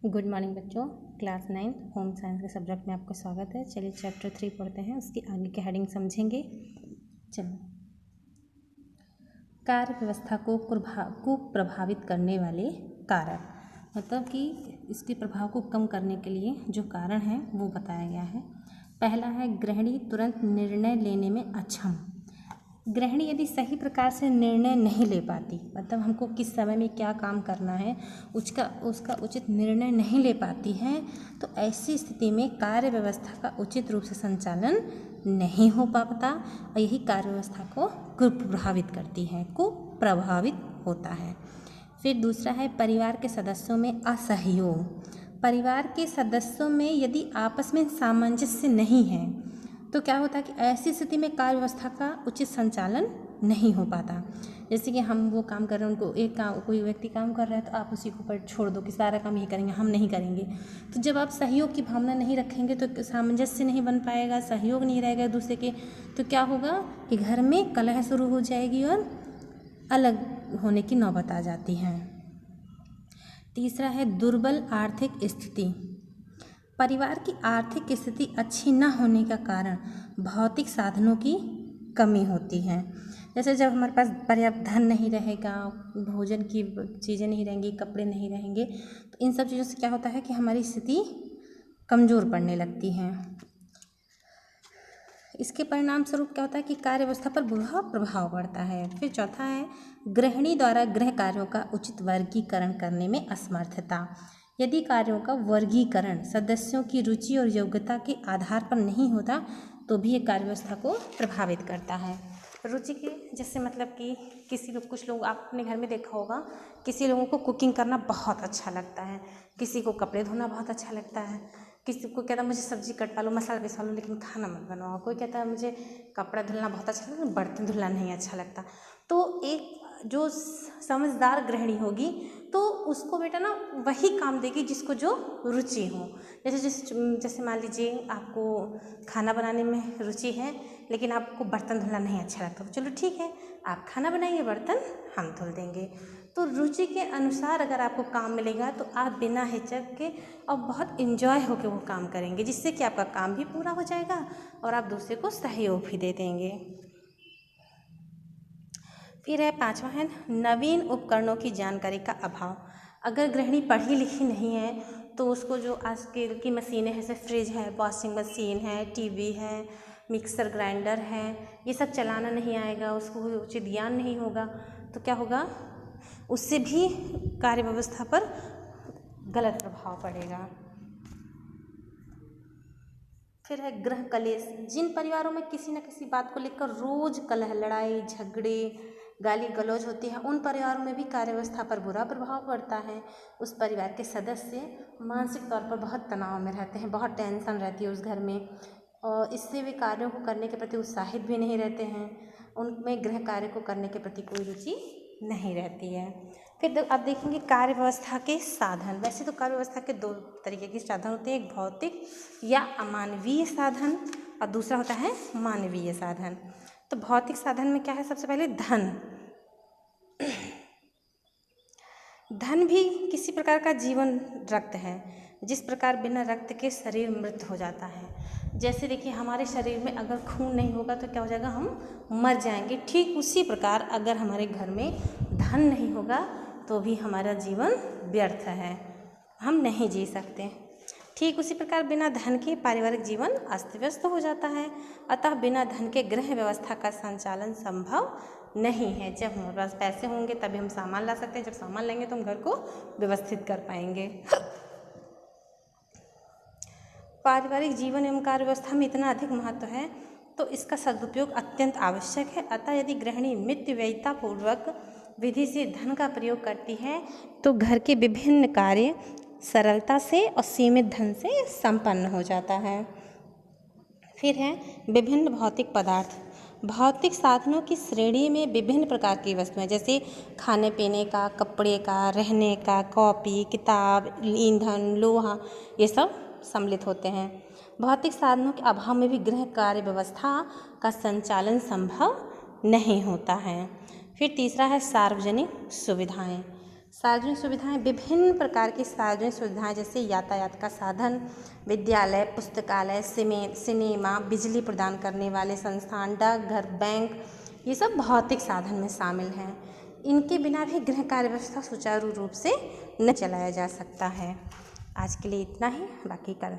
Good morning बच्चों। Class 9 home science के subject में आपका स्वागत है। चलिए चैप्टर 3 पढ़ते हैं, उसकी आगे की हेडिंग समझेंगे। चलिए, कार्य व्यवस्था को प्रभावित करने वाले कारक, मतलब कि इसके प्रभाव को कम करने के लिए जो कारण है वो बताया गया है। पहला है गृहिणी तुरंत निर्णय लेने में अक्षम। गृहिणी यदि सही प्रकार से निर्णय नहीं ले पाती, मतलब हमको किस समय में क्या काम करना है उसका उचित निर्णय नहीं ले पाती है, तो ऐसी स्थिति में कार्य व्यवस्था का उचित रूप से संचालन नहीं हो पाता और यही कार्य व्यवस्था को कुप्रभावित करती है, कुप्रभावित होता है। फिर दूसरा है परिवार के सदस्यों में असहयोग। परिवार के सदस्यों में यदि आपस में सामंजस्य नहीं है तो क्या होता है कि ऐसी स्थिति में कार्य व्यवस्था का उचित संचालन नहीं हो पाता। जैसे कि हम वो काम कर रहे हैं, उनको एक काम, कोई व्यक्ति काम कर रहा है तो आप उसी के ऊपर छोड़ दो कि सारा काम ही करेंगे, हम नहीं करेंगे। तो जब आप सहयोग की भावना नहीं रखेंगे तो सामंजस्य नहीं बन पाएगा, सहयोग नहीं रहेगा दूसरे के, तो क्या होगा कि घर में कलह शुरू हो जाएगी और अलग होने की नौबत आ जाती है। तीसरा है दुर्बल आर्थिक स्थिति। परिवार की आर्थिक स्थिति अच्छी न होने का कारण भौतिक साधनों की कमी होती है। जैसे जब हमारे पास पर्याप्त धन नहीं रहेगा, भोजन की चीज़ें नहीं रहेंगी, कपड़े नहीं रहेंगे, तो इन सब चीज़ों से क्या होता है कि हमारी स्थिति कमज़ोर पड़ने लगती है। इसके परिणाम स्वरूप क्या होता है कि कार्य व्यवस्था पर बुरा प्रभाव पड़ता है। फिर चौथा है गृहिणी द्वारा गृह कार्यों का उचित वर्गीकरण करने में असमर्थता। यदि कार्यों का वर्गीकरण सदस्यों की रुचि और योग्यता के आधार पर नहीं होता तो भी ये कार्य व्यवस्था को प्रभावित करता है। रुचि के जैसे मतलब कि कुछ लोग आपने घर में देखा होगा, किसी लोगों को कुकिंग करना बहुत अच्छा लगता है, किसी को कपड़े धोना बहुत अच्छा लगता है, किसी को कहता है मुझे सब्जी कटवा लो, मसाला पिसवा लो, लेकिन खाना मत बनवाओ। कोई कहता है मुझे कपड़ा धुलना बहुत अच्छा लगता है, बर्तन धुलना नहीं अच्छा लगता। तो एक जो समझदार गृहिणी होगी तो उसको बेटा ना वही काम देगी जिसको जो रुचि हो। जैसे मान लीजिए आपको खाना बनाने में रुचि है लेकिन आपको बर्तन धुलना नहीं अच्छा लगता, तो चलो ठीक है, आप खाना बनाइए, बर्तन हम धुल देंगे। तो रुचि के अनुसार अगर आपको काम मिलेगा तो आप बिना हिचक के और बहुत इन्जॉय होकर वो काम करेंगे, जिससे कि आपका काम भी पूरा हो जाएगा और आप दूसरे को सहयोग भी दे देंगे। फिर है पांचवा है नवीन उपकरणों की जानकारी का अभाव। अगर गृहिणी पढ़ी लिखी नहीं है तो उसको जो आजकल की मशीनें हैं, जैसे फ्रिज है, वॉशिंग मशीन है, टीवी है, मिक्सर ग्राइंडर है, ये सब चलाना नहीं आएगा, उसको उचित ज्ञान नहीं होगा, तो क्या होगा, उससे भी कार्य व्यवस्था पर गलत प्रभाव पड़ेगा। फिर है गृह कलेश। जिन परिवारों में किसी न किसी बात को लेकर रोज कलह, लड़ाई झगड़े, गाली गलौज होती है, उन परिवारों में भी कार्य व्यवस्था पर बुरा प्रभाव पड़ता है। उस परिवार के सदस्य मानसिक तौर पर बहुत तनाव में रहते हैं, बहुत टेंशन रहती है उस घर में, और इससे वे कार्यों को करने के प्रति उत्साहित भी नहीं रहते हैं, उनमें गृह कार्य को करने के प्रति कोई रुचि नहीं रहती है। फिर आप देखेंगे कार्य व्यवस्था के साधन। वैसे तो कार्य व्यवस्था के दो तरीके के साधन होते हैं, एक भौतिक या अमानवीय साधन और दूसरा होता है मानवीय साधन। तो भौतिक साधन में क्या है, सबसे पहले धन। धन भी किसी प्रकार का जीवन रक्त है, जिस प्रकार बिना रक्त के शरीर मृत हो जाता है। जैसे देखिए हमारे शरीर में अगर खून नहीं होगा तो क्या हो जाएगा, हम मर जाएंगे। ठीक उसी प्रकार अगर हमारे घर में धन नहीं होगा तो भी हमारा जीवन व्यर्थ है, हम नहीं जी सकते। ठीक उसी प्रकार बिना धन के पारिवारिक जीवन अस्त व्यस्त हो जाता है। अतः बिना धन के गृह व्यवस्था का संचालन संभव नहीं है। जब हमारे पास पैसे होंगे तभी हम सामान ला सकते हैं, जब सामान लेंगे तो हम घर को व्यवस्थित कर पाएंगे। पारिवारिक जीवन एवं कार्य व्यवस्था में इतना अधिक महत्व है तो इसका सदुपयोग अत्यंत आवश्यक है। अतः यदि गृहिणी मितव्ययिता पूर्वक विधि से धन का प्रयोग करती है तो घर के विभिन्न कार्य सरलता से और सीमित धन से संपन्न हो जाता है। फिर है विभिन्न भौतिक पदार्थ। भौतिक साधनों की श्रेणी में विभिन्न प्रकार की वस्तुएं, जैसे खाने पीने का, कपड़े का, रहने का, कॉपी, किताब, ईंधन, लोहा, ये सब सम्मिलित होते हैं। भौतिक साधनों के अभाव में भी गृह कार्य व्यवस्था का संचालन संभव नहीं होता है। फिर तीसरा है सार्वजनिक सुविधाएं। सार्वजनिक सुविधाएं, विभिन्न प्रकार की सार्वजनिक सुविधाएं जैसे यातायात का साधन, विद्यालय, पुस्तकालय, सिनेमा, बिजली प्रदान करने वाले संस्थान, डाकघर, बैंक, ये सब भौतिक साधन में शामिल हैं। इनके बिना भी गृह कार्य व्यवस्था सुचारू रूप से न चलाया जा सकता है। आज के लिए इतना ही, बाकी कल